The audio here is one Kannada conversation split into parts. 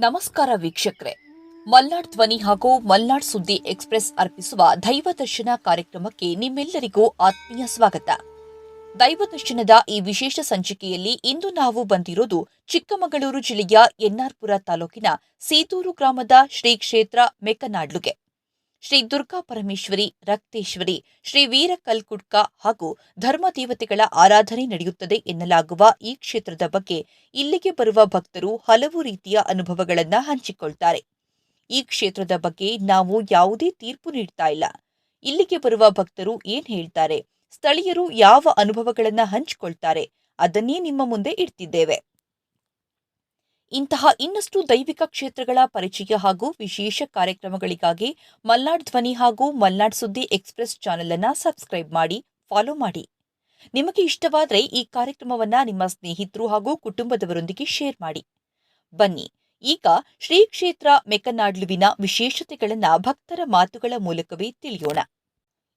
ನಮಸ್ಕಾರ ವೀಕ್ಷಕರೇ, ಮಲ್ನಾಡ್ ಧ್ವನಿ ಹಾಗೂ ಮಲ್ನಾಡ್ ಸುದ್ದಿ ಎಕ್ಸ್‌ಪ್ರೆಸ್ ಅರ್ಪಿಸುವ ದೈವ ದರ್ಶನ ಕಾರ್ಯಕ್ರಮಕ್ಕೆ ನಿಮ್ಮೆಲ್ಲರಿಗೂ ಆತ್ಮೀಯ ಸ್ವಾಗತ. ದೈವ ದರ್ಶನದ ಈ ವಿಶೇಷ ಸಂಚಿಕೆಯಲ್ಲಿ ಇಂದು ನಾವು ಬಂದಿರೋದು ಚಿಕ್ಕಮಗಳೂರು ಜಿಲ್ಲೆಯ ಎನ್‌ಆರ್‌ಪುರ ತಾಲೂಕಿನ ಸೀತೂರು ಗ್ರಾಮದ ಶ್ರೀ ಕ್ಷೇತ್ರ ಮೆಕ್ಕನಾಡ್ಲುಗೆ. ಶ್ರೀ ದುರ್ಗಾ ಪರಮೇಶ್ವರಿ, ರಕ್ತೇಶ್ವರಿ, ಶ್ರೀ ವೀರ ಕಲ್ಕುಡ್ಕ ಹಾಗೂ ಧರ್ಮದೇವತೆಗಳ ಆರಾಧನೆ ನಡೆಯುತ್ತದೆ ಎನ್ನಲಾಗುವ ಈ ಕ್ಷೇತ್ರದ ಬಗ್ಗೆ ಇಲ್ಲಿಗೆ ಬರುವ ಭಕ್ತರು ಹಲವು ರೀತಿಯ ಅನುಭವಗಳನ್ನು ಹಂಚಿಕೊಳ್ತಾರೆ. ಈ ಕ್ಷೇತ್ರದ ಬಗ್ಗೆ ನಾವು ಯಾವುದೇ ತೀರ್ಪು ನೀಡ್ತಾ ಇಲ್ಲ. ಇಲ್ಲಿಗೆ ಬರುವ ಭಕ್ತರು ಏನ್ ಹೇಳ್ತಾರೆ, ಸ್ಥಳೀಯರು ಯಾವ ಅನುಭವಗಳನ್ನು ಹಂಚಿಕೊಳ್ತಾರೆ, ಅದನ್ನೇ ನಿಮ್ಮ ಮುಂದೆ ಇಡ್ತಿದ್ದೇವೆ. ಇಂತಹ ಇನ್ನಷ್ಟು ದೈವಿಕ ಕ್ಷೇತ್ರಗಳ ಪರಿಚಯ ಹಾಗೂ ವಿಶೇಷ ಕಾರ್ಯಕ್ರಮಗಳಿಗಾಗಿ ಮಲ್ನಾಡ್ ಧ್ವನಿ ಹಾಗೂ ಮಲ್ನಾಡ್ ಸುದ್ದಿ ಎಕ್ಸ್‌ಪ್ರೆಸ್ ಚಾನೆಲ್ ಅನ್ನು ಸಬ್ಸ್ಕ್ರೈಬ್ ಮಾಡಿ, ಫಾಲೋ ಮಾಡಿ. ನಿಮಗೆ ಇಷ್ಟವಾದರೆ ಈ ಕಾರ್ಯಕ್ರಮವನ್ನು ನಿಮ್ಮ ಸ್ನೇಹಿತರು ಹಾಗೂ ಕುಟುಂಬದವರೊಂದಿಗೆ ಶೇರ್ ಮಾಡಿ. ಬನ್ನಿ, ಈಗ ಶ್ರೀ ಕ್ಷೇತ್ರ ಮೆಕ್ಕನಾಡ್ಲುವಿನ ವಿಶೇಷತೆಗಳನ್ನು ಭಕ್ತರ ಮಾತುಗಳ ಮೂಲಕವೇ ತಿಳಿಯೋಣ.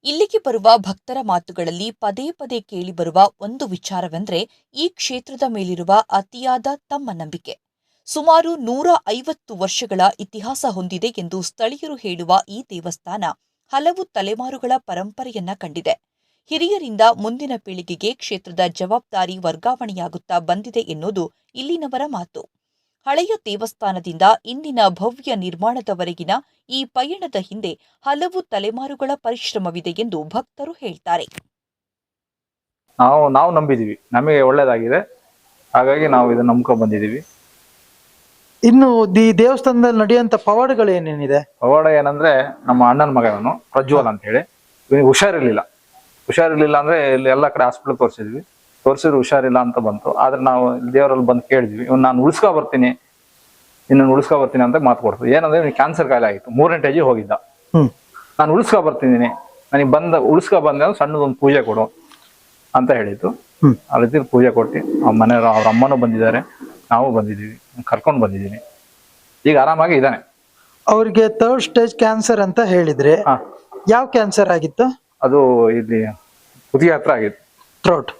ಇಲ್ಲಿಗೆ ಬರುವ ಭಕ್ತರ ಮಾತುಗಳಲ್ಲಿ ಪದೇ ಪದೇ ಕೇಳಿಬರುವ ಒಂದು ವಿಚಾರವೆಂದರೆ ಈ ಕ್ಷೇತ್ರದ ಮೇಲಿರುವ ಅತಿಯಾದ ತಮ್ಮ ನಂಬಿಕೆ. ಸುಮಾರು 150 ವರ್ಷಗಳ ಇತಿಹಾಸ ಹೊಂದಿದೆ ಎಂದು ಸ್ಥಳೀಯರು ಹೇಳುವ ಈ ದೇವಸ್ಥಾನ ಹಲವು ತಲೆಮಾರುಗಳ ಪರಂಪರೆಯನ್ನ ಕಂಡಿದೆ. ಹಿರಿಯರಿಂದ ಮುಂದಿನ ಪೀಳಿಗೆಗೆ ಕ್ಷೇತ್ರದ ಜವಾಬ್ದಾರಿ ವರ್ಗಾವಣೆಯಾಗುತ್ತಾ ಬಂದಿದೆ ಎನ್ನುವುದು ಇಲ್ಲಿನವರ ಮಾತು. ಹಳೆಯ ದೇವಸ್ಥಾನದಿಂದ ಇಂದಿನ ಭವ್ಯ ನಿರ್ಮಾಣದವರೆಗಿನ ಈ ಪಯಣದ ಹಿಂದೆ ಹಲವು ತಲೆಮಾರುಗಳ ಪರಿಶ್ರಮವಿದೆ ಎಂದು ಭಕ್ತರು ಹೇಳ್ತಾರೆ. ನಾವು ನಂಬಿದೀವಿ, ನಮಗೆ ಒಳ್ಳೇದಾಗಿದೆ, ಹಾಗಾಗಿ ನಾವು ಇದನ್ನ ನಂಬ್ಕೊಂಡು ಬಂದಿದೀವಿ. ಇನ್ನು ಈ ದೇವಸ್ಥಾನದಲ್ಲಿ ನಡೆಯುವಂತ ಪವಾಡಗಳು ಏನೇನಿದೆ? ಪವಾಡ ಏನಂದ್ರೆ, ನಮ್ಮ ಅಣ್ಣನ ಮಗ ಇವನು ಪ್ರಜ್ವಲ್ ಅಂತ ಹೇಳಿ, ಇವನಿಗೆ ಹುಷಾರಿರ್ಲಿಲ್ಲ ಅಂದ್ರೆ ಇಲ್ಲಿ ಎಲ್ಲ ಕಡೆ ಹಾಸ್ಪಿಟಲ್ ತೋರಿಸಿದ್ರು ಹುಷಾರಿಲ್ಲ ಅಂತ ಬಂತು. ಆದ್ರೆ ನಾವು ದೇವರಲ್ಲಿ ಬಂದು ಕೇಳಿದ್ವಿ, ಇವ್ನು ನಾನು ಉಳಿಸ್ಕೊ ಬರ್ತೀನಿ ಅಂತ ಮಾತು ಕೊಡ್ತು. ಏನಂದ್ರೆ ಇವ್ನಿಗೆ ಕ್ಯಾನ್ಸರ್ ಕಾಯಿಲೆ ಆಗಿತ್ತು, 3ನೇ ಸ್ಟೇಜ್ ಹೋಗಿದ್ದ. ನಾನು ಉಳಿಸ್ಕೊ ಬರ್ತೀನಿ, ನನಗೆ ಉಳಿಸ್ಕೊ ಬಂದ ಸಣ್ಣದೊಂದು ಪೂಜೆ ಕೊಡು ಅಂತ ಹೇಳಿತ್ತು. ಆ ರೀತಿ ಪೂಜೆ ಕೊಟ್ಟು ಮನೆಯವರು, ಅವ್ರ ಅಮ್ಮನೂ ಬಂದಿದ್ದಾರೆ, ನಾವು ಬಂದಿದ್ದೀವಿ, ಕರ್ಕೊಂಡು ಬಂದಿದ್ದೀನಿ. ಈಗ ಆರಾಮಾಗಿ ಇದ್ದಾನೆ. ಅವ್ರಿಗೆ 3rd ಸ್ಟೇಜ್ ಕ್ಯಾನ್ಸರ್ ಅಂತ ಹೇಳಿದ್ರೆ, ಯಾವ ಕ್ಯಾನ್ಸರ್ ಆಗಿತ್ತು? ಅದು ಇಲ್ಲಿ ಕುದಿಗೆ ಹತ್ರ ಆಗಿತ್ತು, ಥ್ರೋಟ್,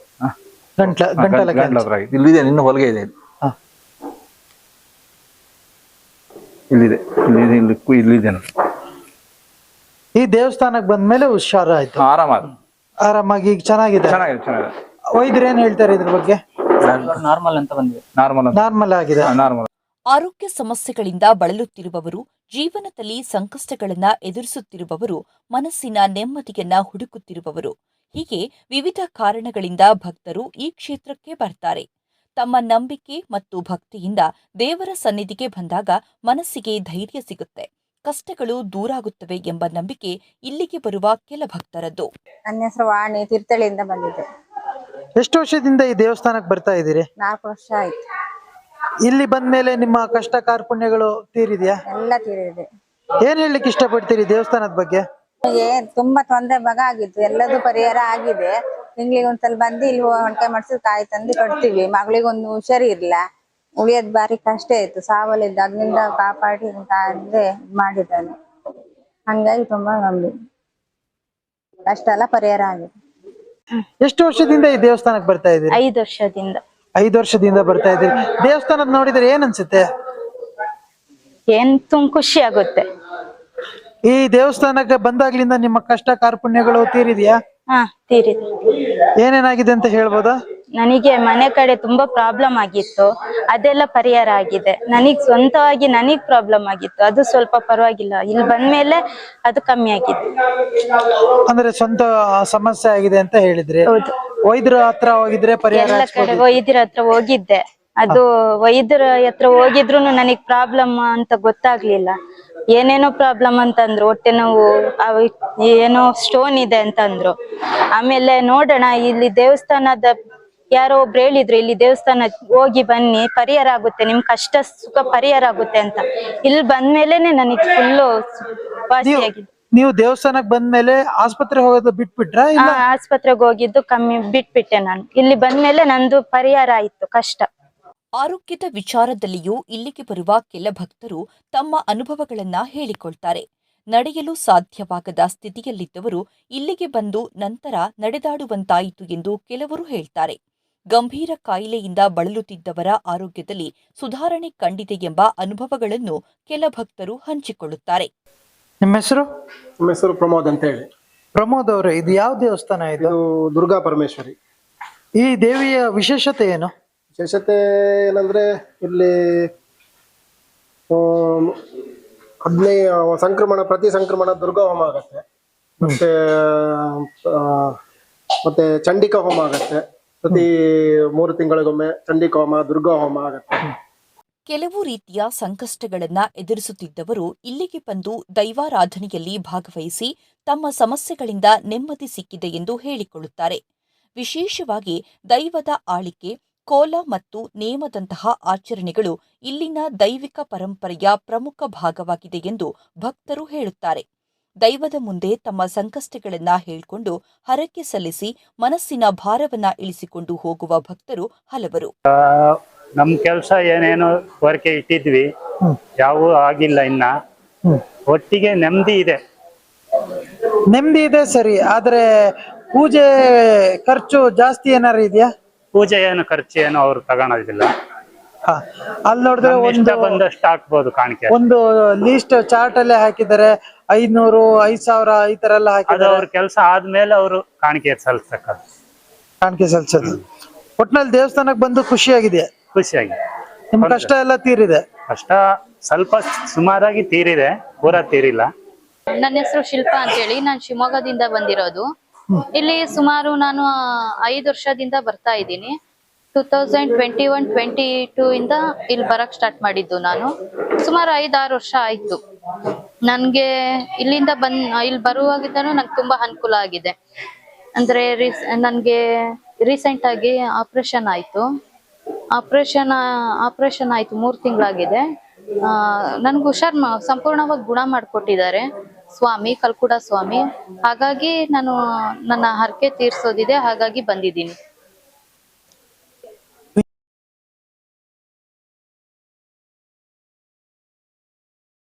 ಗಂಟಲ ಹತ್ರ ಆಗಿತ್ತು. ಇಲ್ಲಿದೆ, ಇನ್ನು ಹೊಲಿಗೆ ಇದೆ, ಇಲ್ಲಿದೆ. ಈ ದೇವಸ್ಥಾನಕ್ಕೆ ಬಂದ್ಮೇಲೆ ಹುಷಾರಾಯ್ತು, ಆರಾಮಾಗಿ ಈಗ ಚೆನ್ನಾಗಿದೆ. ವೈದ್ಯರು ಏನ್ ಹೇಳ್ತಾರೆ ಇದ್ರ ಬಗ್ಗೆ? ನಾರ್ಮಲ್ ಆಗಿದೆ. ಆರೋಗ್ಯ ಸಮಸ್ಯೆಗಳಿಂದ ಬಳಲುತ್ತಿರುವವರು, ಜೀವನದಲ್ಲಿ ಸಂಕಷ್ಟಗಳನ್ನ ಎದುರಿಸುತ್ತಿರುವವರು, ಮನಸ್ಸಿನ ನೆಮ್ಮದಿಯನ್ನ ಹುಡುಕುತ್ತಿರುವವರು, ಹೀಗೆ ವಿವಿಧ ಕಾರಣಗಳಿಂದ ಭಕ್ತರು ಈ ಕ್ಷೇತ್ರಕ್ಕೆ ಬರ್ತಾರೆ. ತಮ್ಮ ನಂಬಿಕೆ ಮತ್ತು ಭಕ್ತಿಯಿಂದ ದೇವರ ಸನ್ನಿಧಿಗೆ ಬಂದಾಗ ಮನಸ್ಸಿಗೆ ಧೈರ್ಯ ಸಿಗುತ್ತೆ, ಕಷ್ಟಗಳು ದೂರಾಗುತ್ತವೆ ಎಂಬ ನಂಬಿಕೆ ಇಲ್ಲಿಗೆ ಬರುವ ಕೆಲ ಭಕ್ತರದ್ದು. ನನ್ನ ಹೆಸರು ವಾಣಿ, ತೀರ್ಥಹಳ್ಳಿಯಿಂದ ಬಂದಿದ್ದೆ. ಎಷ್ಟು ವರ್ಷದಿಂದ ಈ ದೇವಸ್ಥಾನಕ್ಕೆ ಬರ್ತಾ ಇದ್ದೀರಿ? 4 ವರ್ಷ ಆಯ್ತು. ಇಲ್ಲಿ ಬಂದ್ಮೇಲೆ ನಿಮ್ಮ ಕಷ್ಟ ಕಾರ್ಪಣ್ಯಗಳು ತೀರಿದ್ಯಾ? ಎಲ್ಲ ತೀರಿದೆ. ಏನ್ ಹೇಳಲಿಕ್ಕೆ ಇಷ್ಟಪಡ್ತೀರಿ ದೇವಸ್ಥಾನದ ಬಗ್ಗೆ? ನನಗೆ ತುಂಬಾ ತೊಂದರೆ ಆಗಿತ್ತು, ಎಲ್ಲದೂ ಪರಿಹಾರ ಆಗಿದೆ. ತಿಂಗಳಿಗೆ ಒಂದ್ಸಲ ಬಂದು ಇಲ್ಲಿ ಹೊಂಟೆ ಮಾಡಿಸಿ ಕಾಯಿ ತಂದು ಕೊಡ್ತೀವಿ. ಮಗಳಿಗೊಂದು ಹುಷಾರಿ ಇರ್ಲ, ಉಳಿಯೋದ್ ಬಾರಿ ಕಷ್ಟ ಆಯ್ತು. ಸಾವಲಿದ್ದ ಅದ್ರಿಂದ ಕಾಪಾಡಿ ಅಂದ್ರೆ ಮಾಡಿದ್ದಾನೆ. ಹಂಗಾಗಿ ತುಂಬಾ ನಂಬಿ ಕಷ್ಟ ಎಲ್ಲ ಪರಿಹಾರ ಆಗಿದೆ. ಎಷ್ಟು ವರ್ಷದಿಂದ ಈ ದೇವಸ್ಥಾನಕ್ಕೆ ಬರ್ತಾ ಇದ್ದೀರಿ? 5 ವರ್ಷದಿಂದ. 5 ವರ್ಷದಿಂದ ಬರ್ತಾ ಇದ್ದೀರಿ. ದೇವಸ್ಥಾನದ ನೋಡಿದ್ರೆ ಏನ್ ಅನ್ಸುತ್ತೆ? ತುಂಬ ಖುಷಿ ಆಗುತ್ತೆ. ಈ ದೇವಸ್ಥಾನಕ್ಕೆ ಬಂದಾಗ್ಲಿಂದ ನಿಮ್ಮ ಕಷ್ಟ ಕಾರ್ಪಣ್ಯಗಳು ತೀರಿದ್ಯಾ? ತೀರಿದೆ. ಏನೇನಾಗಿದೆ ಅಂತ ಹೇಳ್ಬೋದಾ? ನನಗೆ ಮನೆ ಕಡೆ ತುಂಬಾ ಪ್ರಾಬ್ಲಮ್ ಆಗಿತ್ತು, ಅದೆಲ್ಲ ಪರಿಹಾರ ಆಗಿದೆ. ಸ್ವಂತವಾಗಿ ಪ್ರಾಬ್ಲಮ್ ಆಗಿತ್ತು, ಅದು ಸ್ವಲ್ಪ ಪರವಾಗಿಲ್ಲ. ಇಲ್ಲಿ ಬಂದ್ಮೇಲೆ ಅದು ಕಮ್ಮಿ ಆಗಿದೆ. ಅಂದ್ರೆ ಸ್ವಂತ ಸಮಸ್ಯೆ ಆಗಿದೆ ಅಂತ ಹೇಳಿದ್ರೆ? ಹೌದು. ವೈದ್ಯರ ಹತ್ರ ಹೋಗಿದ್ರೆ ಪರಿಹಾರ? ಎಲ್ಲ ಕಡೆ ವೈದ್ಯರ ಹತ್ರ ಹೋಗಿದ್ದೆ, ಅದು ವೈದ್ಯರ ಹತ್ರ ಹೋಗಿದ್ರು ನನಗ್ ಪ್ರಾಬ್ಲಮ್ ಅಂತ ಗೊತ್ತಾಗ್ಲಿಲ್ಲ. ಏನೇನೋ ಪ್ರಾಬ್ಲಮ್ ಅಂತಂದ್ರು, ಹೊಟ್ಟೆ ನೋವು, ಏನೋ ಸ್ಟೋನ್ ಇದೆ ಅಂತಂದ್ರು. ಆಮೇಲೆ ನೋಡೋಣ, ಇಲ್ಲಿ ದೇವಸ್ಥಾನದ ಯಾರೋ ಒಬ್ರು ಹೇಳಿದ್ರು, ಇಲ್ಲಿ ದೇವಸ್ಥಾನ ಹೋಗಿ ಬನ್ನಿ, ಪರಿಹಾರ ಆಗುತ್ತೆ, ನಿಮ್ ಕಷ್ಟ ಸುಖ ಪರಿಹಾರ ಆಗುತ್ತೆ ಅಂತ. ಇಲ್ಲಿ ಬಂದ್ಮೇಲೆನೆ ನನಗೆ ಫುಲ್ಲು ವಾಸಿಯಾಗಿದೆ. ನೀವು ದೇವಸ್ಥಾನಕ್ಕೆ ಬಂದ್ಮೇಲೆ ಆಸ್ಪತ್ರೆ ಹೋಗೋದು ಬಿಟ್ಬಿಟ್ರ? ಆಸ್ಪತ್ರೆಗೆ ಹೋಗಿದ್ದು ಕಮ್ಮಿ ಬಿಟ್ಬಿಟ್ಟೆ ನಾನು. ಇಲ್ಲಿ ಬಂದ್ಮೇಲೆ ನಂದು ಪರಿಹಾರ ಆಯ್ತು ಕಷ್ಟ. ಆರೋಗ್ಯದ ವಿಚಾರದಲ್ಲಿಯೂ ಇಲ್ಲಿಗೆ ಬರುವ ಕೆಲ ಭಕ್ತರು ತಮ್ಮ ಅನುಭವಗಳನ್ನ ಹೇಳಿಕೊಳ್ತಾರೆ. ನಡೆಯಲು ಸಾಧ್ಯವಾಗದ ಸ್ಥಿತಿಯಲ್ಲಿದ್ದವರು ಇಲ್ಲಿಗೆ ಬಂದು ನಂತರ ನಡೆದಾಡುವಂತಾಯಿತು ಎಂದು ಕೆಲವರು ಹೇಳ್ತಾರೆ. ಗಂಭೀರ ಕಾಯಿಲೆಯಿಂದ ಬಳಲುತ್ತಿದ್ದವರ ಆರೋಗ್ಯದಲ್ಲಿ ಸುಧಾರಣೆ ಕಂಡಿದೆ ಎಂಬ ಅನುಭವಗಳನ್ನು ಕೆಲ ಭಕ್ತರು ಹಂಚಿಕೊಳ್ಳುತ್ತಾರೆ. ನಿಮ್ಮ ಹೆಸರು? ನಮ್ಮ ಹೆಸರು ಪ್ರಮೋದ್ ಅಂತ ಹೇಳಿ. ಪ್ರಮೋದ್ ಅವರೇ, ಇದು ಯಾವ ದೇವಸ್ಥಾನ ಇದು? ಇದು ದುರ್ಗಾ ಪರಮೇಶ್ವರಿ. ಈ ದೇವಿಯ ವಿಶೇಷತೆ ಏನು? ವಿಶೇಷತೆ ಏನಂದ್ರೆ ಇಲ್ಲಿ ಪ್ರತಿ ಸಂಕ್ರಮಣ ದುರ್ಗಾ ಹೋಮ ಆಗತ್ತೆ, ಮತ್ತೆ ಚಂಡಿಕಾ ಹೋಮ ಆಗತ್ತೆ. ಪ್ರತಿ 3 ತಿಂಗಳಿಗೊಮ್ಮೆ ಚಂಡಿಕಾ ಹೋಮ, ದುರ್ಗಾ ಹೋಮ ಆಗತ್ತೆ. ಕೆಲವು ರೀತಿಯ ಸಂಕಷ್ಟಗಳನ್ನ ಎದುರಿಸುತ್ತಿದ್ದವರು ಇಲ್ಲಿಗೆ ಬಂದು ದೈವಾರಾಧನೆಯಲ್ಲಿ ಭಾಗವಹಿಸಿ ತಮ್ಮ ಸಮಸ್ಯೆಗಳಿಂದ ನೆಮ್ಮದಿ ಸಿಕ್ಕಿದೆ ಎಂದು ಹೇಳಿಕೊಳ್ಳುತ್ತಾರೆ. ವಿಶೇಷವಾಗಿ ದೈವದ ಆಳಿಕೆ, ಕೋಲ ಮತ್ತು ನೇಮದಂತಹ ಆಚರಣೆಗಳು ಇಲ್ಲಿನ ದೈವಿಕ ಪರಂಪರೆಯ ಪ್ರಮುಖ ಭಾಗವಾಗಿದೆ ಎಂದು ಭಕ್ತರು ಹೇಳುತ್ತಾರೆ. ದೈವದ ಮುಂದೆ ತಮ್ಮ ಸಂಕಷ್ಟಗಳನ್ನ ಹೇಳಿಕೊಂಡು ಹರಕೆ ಸಲ್ಲಿಸಿ ಮನಸ್ಸಿನ ಭಾರವನ್ನ ಇಳಿಸಿಕೊಂಡು ಹೋಗುವ ಭಕ್ತರು ಹಲವರು. ನಮ್ ಕೆಲ್ಸ ಏನೇನೋ ಕೋರಿಕೆ ಇಟ್ಟಿದ್ವಿ, ಯಾವೂ ಆಗಿಲ್ಲ. ಇನ್ನ ಒಟ್ಟಿಗೆ ನೆಮ್ಮದಿ ಇದೆ. ನೆಮ್ಮದಿ ಇದೆ ಸರಿ, ಆದ್ರೆ ಪೂಜೆ ಖರ್ಚು ಜಾಸ್ತಿ ಏನಾರು ಇದೆಯಾ? ಪೂಜೆ ಏನು ಖರ್ಚು ಏನು ಅವ್ರು ತಗೊಳೋದಿಲ್ಲ. ಅಲ್ಲಿ ನೋಡಿದ್ರೆ ಇಷ್ಟ ಬಂದಷ್ಟು ಹಾಕ್ಬೋದು ಕಾಣಿಕೆ. ಒಂದು ಲೀಸ್ಟ್ ಚಾರ್ಟ್ ಅಲ್ಲೇ ಹಾಕಿದ್ದಾರೆ, 500, 5000 ಈ ತರ ಎಲ್ಲ ಅದು ಹಾಕಿದ್ದಾರೆ. ಅವ್ರ ಕೆಲಸ ಆದ್ಮೇಲೆ ಅವರು ಕಾಣಿಕೆ ಸಲ್ಲಿಸಕ್ಕದು. ಕಾಣಿಕೆ ಸಲ್ಸೋದು. ಒಟ್ನಲ್ಲಿ ದೇವಸ್ಥಾನಕ್ಕೆ ಬಂದು ಖುಷಿಯಾಗಿದೆ, ಖುಷಿಯಾಗಿ. ನಿಮ್ ಕಷ್ಟ ಎಲ್ಲ ತೀರಿದೆ? ಕಷ್ಟ ಸ್ವಲ್ಪ ಸುಮಾರಾಗಿ ತೀರಿದೆ, ಪೂರಾ ತೀರಿಲ್ಲ. ನನ್ನ ಹೆಸರು ಶಿಲ್ಪಾ ಅಂತ ಹೇಳಿ, ನಾನು ಶಿವಮೊಗ್ಗದಿಂದ ಬಂದಿರೋದು. ಇಲ್ಲಿ ಸುಮಾರು ನಾನು 5 ವರ್ಷದಿಂದ ಬರ್ತಾ ಇದ್ದೀನಿ. 2021-22 ಇಂದ ಇಲ್ಲಿ ಬರಕ್ ಸ್ಟಾರ್ಟ್ ಮಾಡಿದ್ದು ನಾನು. ಸುಮಾರು 5-6 ವರ್ಷ ಆಯ್ತು. ನನ್ಗೆ ಇಲ್ಲಿಂದ ಇಲ್ಲಿ ಬರುವಾಗಿದ್ದಾನು ನಂಗೆ ತುಂಬಾ ಅನುಕೂಲ ಆಗಿದೆ. ಅಂದ್ರೆ ನನ್ಗೆ ರೀಸೆಂಟ್ ಆಗಿ ಆಪರೇಷನ್ ಆಯ್ತು. ಆಪರೇಷನ್ ಆಯ್ತು, 3 ತಿಂಗಳಾಗಿದೆ. ನನ್ಗೆ ಸಂಪೂರ್ಣವಾಗಿ ಗುಣ ಮಾಡ್ಕೊಟ್ಟಿದ್ದಾರೆ ಸ್ವಾಮಿ, ಕಲ್ಕುಡ ಸ್ವಾಮಿ. ಹಾಗಾಗಿ ನಾನು ನನ್ನ ಹರಕೆ ತೀರ್ಸೋದಿದೆ, ಹಾಗಾಗಿ ಬಂದಿದ್ದೀನಿ.